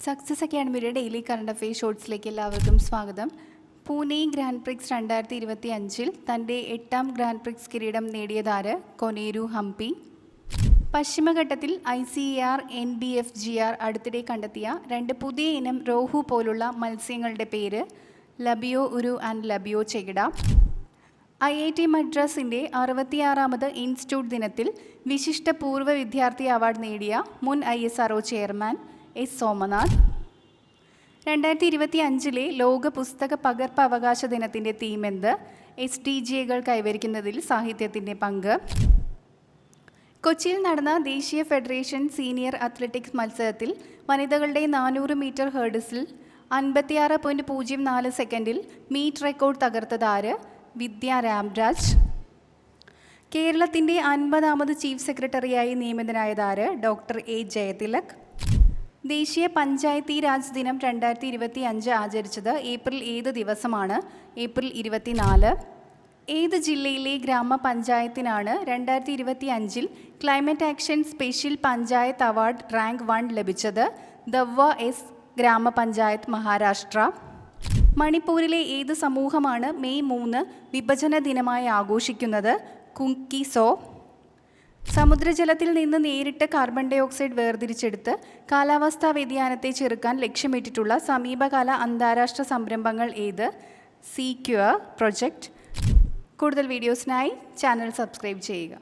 Success അക്കാഡമിയുടെ daily current affair ഷോർട്സിലേക്ക് എല്ലാവർക്കും സ്വാഗതം. Pune grand prix 2025 തൻ്റെ 8ാം ഗ്രാൻഡ് പ്രിക്സ് കിരീടം നേടിയതാര്? കൊനേരു ഹംപി. പശ്ചിമഘട്ടത്തിൽ ICAR NBFGR അടുത്തിടെ കണ്ടെത്തിയ 2 പുതിയ ഇനം രോഹു പോലുള്ള മത്സ്യങ്ങളുടെ പേര് ലബിയോ ഉരു ആൻഡ് ലബിയോ ചെകിട. IIT മദ്രാസിൻ്റെ 66ാമത് ഇൻസ്റ്റിറ്റ്യൂട്ട് ദിനത്തിൽ വിശിഷ്ട പൂർവ്വ വിദ്യാർത്ഥി അവാർഡ് നേടിയ മുൻ ISRO ചെയർമാൻ S. സോമനാഥ്. 2025 ലോക പുസ്തക പകർപ്പ് അവകാശ ദിനത്തിൻ്റെ തീം എന്ത്? SDGകൾ കൈവരിക്കുന്നതിൽ സാഹിത്യത്തിൻ്റെ പങ്ക്. കൊച്ചിയിൽ നടന്ന ദേശീയ ഫെഡറേഷൻ സീനിയർ അത്ലറ്റിക്സ് മത്സരത്തിൽ വനിതകളുടെ 400 മീറ്റർ ഹേർഡിൽസിൽ 56.04 സെക്കൻഡിൽ മീറ്റ് റെക്കോർഡ് തകർത്തതാര്? വിദ്യ രാംരാജ്. കേരളത്തിൻ്റെ 50ാമത് ചീഫ് സെക്രട്ടറിയായി നിയമിതനായതാര്? Doctor A. ജയതിലക്. ദേശീയ പഞ്ചായത്തി രാജ് ദിനം 2025 ആചരിച്ചത് ഏപ്രിൽ ഏത് ദിവസമാണ്? ഏപ്രിൽ 24. ഏത് ജില്ലയിലെ ഗ്രാമപഞ്ചായത്തിനാണ് 2025 climate action special panchayat award rank 1 ലഭിച്ചത്? ദവ്വ S. ഗ്രാമപഞ്ചായത്ത്, മഹാരാഷ്ട്ര. മണിപ്പൂരിലെ ഏത് സമൂഹമാണ് മെയ് 3 വിഭജന ദിനമായി ആഘോഷിക്കുന്നത്? കുങ്കിസോ. സമുദ്രജലത്തിൽ നിന്ന് നേരിട്ട് കാർബൺ ഡൈ ഓക്സൈഡ് വേർതിരിച്ചെടുത്ത് കാലാവസ്ഥാ വ്യതിയാനത്തെ ചെറുക്കാൻ ലക്ഷ്യമിട്ടിട്ടുള്ള സമീപകാല അന്താരാഷ്ട്ര സംരംഭങ്ങൾ ഏത്? സീക്യൂർ പ്രൊജക്റ്റ്. കൂടുതൽ വീഡിയോസിനായി ചാനൽ സബ്സ്ക്രൈബ് ചെയ്യുക.